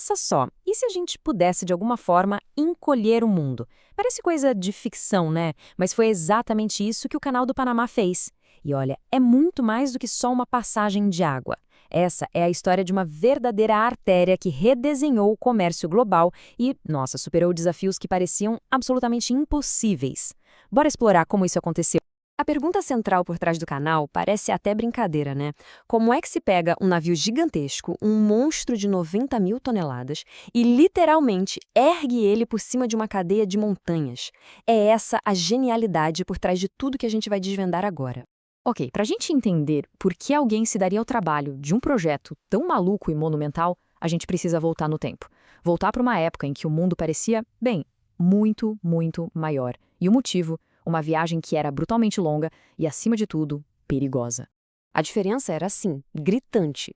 pensa só, e se a gente pudesse de alguma forma encolher o mundo? Parece coisa de ficção, né? Mas foi exatamente isso que o Canal do Panamá fez. E olha, é muito mais do que só uma passagem de água. Essa é a história de uma verdadeira artéria que redesenhou o comércio global e, nossa, superou desafios que pareciam absolutamente impossíveis. Bora explorar como isso aconteceu. A pergunta central por trás do canal parece até brincadeira, né? Como é que se pega um navio gigantesco, um monstro de 90 mil toneladas, e literalmente ergue ele por cima de uma cadeia de montanhas? É essa a genialidade por trás de tudo que a gente vai desvendar agora. Ok, para a gente entender por que alguém se daria ao trabalho de um projeto tão maluco e monumental, a gente precisa voltar no tempo. Voltar para uma época em que o mundo parecia, bem, muito, muito maior. E o motivo? Uma viagem que era brutalmente longa e, acima de tudo, perigosa. A diferença era, assim, gritante.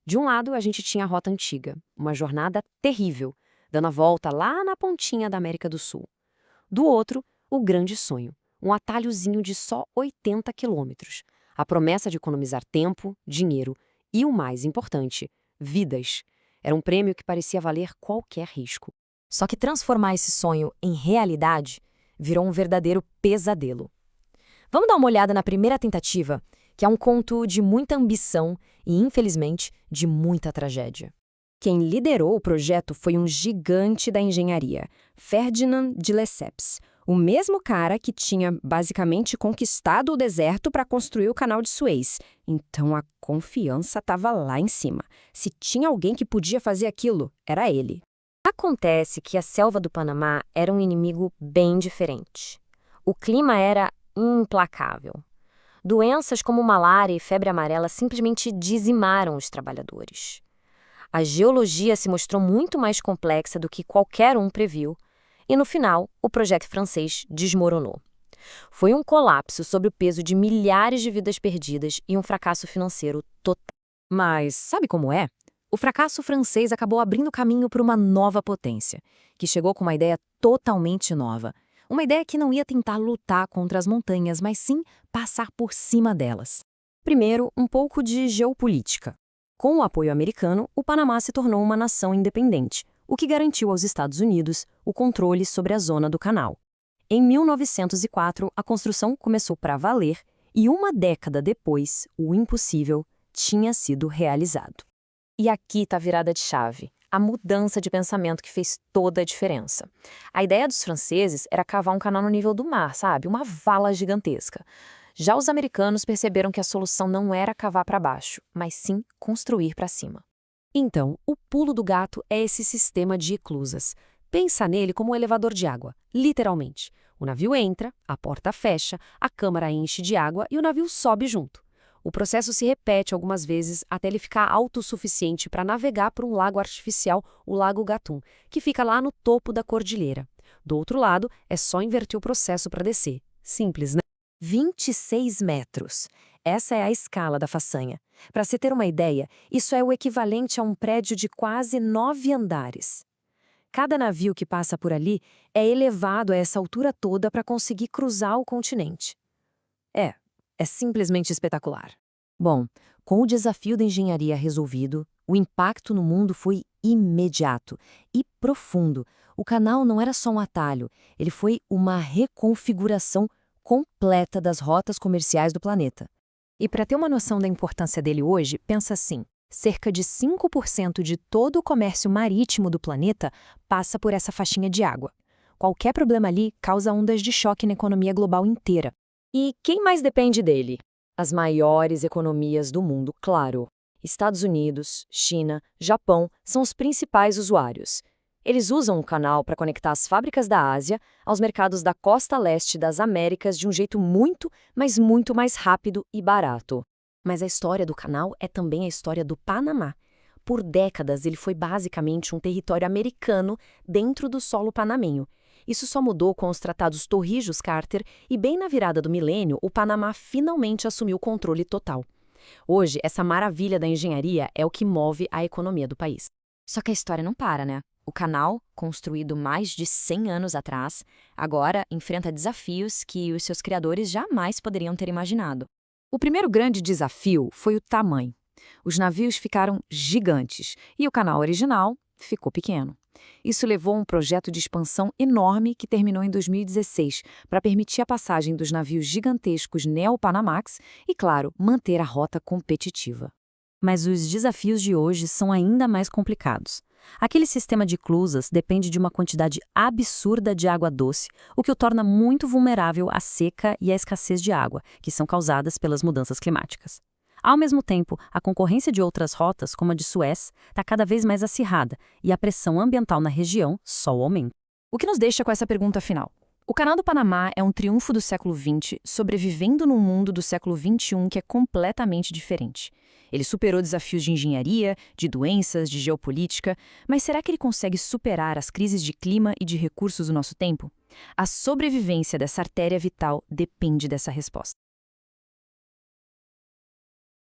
De um lado, a gente tinha a rota antiga, uma jornada terrível, dando a volta lá na pontinha da América do Sul. Do outro, o grande sonho, um atalhozinho de só 80 quilômetros. A promessa de economizar tempo, dinheiro e, o mais importante, vidas. Era um prêmio que parecia valer qualquer risco. Só que transformar esse sonho em realidade virou um verdadeiro pesadelo. Vamos dar uma olhada na primeira tentativa, que é um conto de muita ambição e, infelizmente, de muita tragédia. Quem liderou o projeto foi um gigante da engenharia, Ferdinand de Lesseps, o mesmo cara que tinha basicamente conquistado o deserto para construir o Canal de Suez. Então a confiança estava lá em cima. Se tinha alguém que podia fazer aquilo, era ele. Acontece que a selva do Panamá era um inimigo bem diferente. O clima era implacável. Doenças como malária e febre amarela simplesmente dizimaram os trabalhadores. A geologia se mostrou muito mais complexa do que qualquer um previu, e no final, o projeto francês desmoronou. Foi um colapso sob o peso de milhares de vidas perdidas e um fracasso financeiro total. Mas sabe como é? O fracasso francês acabou abrindo caminho para uma nova potência, que chegou com uma ideia totalmente nova. Uma ideia que não ia tentar lutar contra as montanhas, mas sim passar por cima delas. Primeiro, um pouco de geopolítica. Com o apoio americano, o Panamá se tornou uma nação independente, o que garantiu aos Estados Unidos o controle sobre a zona do canal. Em 1904, a construção começou para valer e uma década depois, o impossível tinha sido realizado. E aqui está a virada de chave, a mudança de pensamento que fez toda a diferença. A ideia dos franceses era cavar um canal no nível do mar, sabe? Uma vala gigantesca. Já os americanos perceberam que a solução não era cavar para baixo, mas sim construir para cima. Então, o pulo do gato é esse sistema de eclusas. Pensa nele como um elevador de água, literalmente. O navio entra, a porta fecha, a câmara enche de água e o navio sobe junto. O processo se repete algumas vezes até ele ficar autossuficiente para navegar por um lago artificial, o Lago Gatun, que fica lá no topo da cordilheira. Do outro lado, é só inverter o processo para descer. Simples, né? 26 metros. Essa é a escala da façanha. Para se ter uma ideia, isso é o equivalente a um prédio de quase 9 andares. Cada navio que passa por ali é elevado a essa altura toda para conseguir cruzar o continente. É simplesmente espetacular. Bom, com o desafio da engenharia resolvido, o impacto no mundo foi imediato e profundo. O canal não era só um atalho, ele foi uma reconfiguração completa das rotas comerciais do planeta. E para ter uma noção da importância dele hoje, pensa assim, cerca de 5% de todo o comércio marítimo do planeta passa por essa faixinha de água. Qualquer problema ali causa ondas de choque na economia global inteira. E quem mais depende dele? As maiores economias do mundo, claro. Estados Unidos, China, Japão são os principais usuários. Eles usam o canal para conectar as fábricas da Ásia aos mercados da costa leste das Américas de um jeito muito, mas muito mais rápido e barato. Mas a história do canal é também a história do Panamá. Por décadas, ele foi basicamente um território americano dentro do solo panamenho. Isso só mudou com os tratados Torrijos-Carter e bem na virada do milênio, o Panamá finalmente assumiu o controle total. Hoje, essa maravilha da engenharia é o que move a economia do país. Só que a história não para, né? O canal, construído mais de 100 anos atrás, agora enfrenta desafios que os seus criadores jamais poderiam ter imaginado. O primeiro grande desafio foi o tamanho. Os navios ficaram gigantes e o canal original ficou pequeno. Isso levou a um projeto de expansão enorme que terminou em 2016, para permitir a passagem dos navios gigantescos Neo-Panamax e, claro, manter a rota competitiva. Mas os desafios de hoje são ainda mais complicados. Aquele sistema de clusas depende de uma quantidade absurda de água doce, o que o torna muito vulnerável à seca e à escassez de água, que são causadas pelas mudanças climáticas. Ao mesmo tempo, a concorrência de outras rotas, como a de Suez, está cada vez mais acirrada e a pressão ambiental na região só aumenta. O que nos deixa com essa pergunta final? O Canal do Panamá é um triunfo do século XX, sobrevivendo num mundo do século XXI que é completamente diferente. Ele superou desafios de engenharia, de doenças, de geopolítica, mas será que ele consegue superar as crises de clima e de recursos do nosso tempo? A sobrevivência dessa artéria vital depende dessa resposta.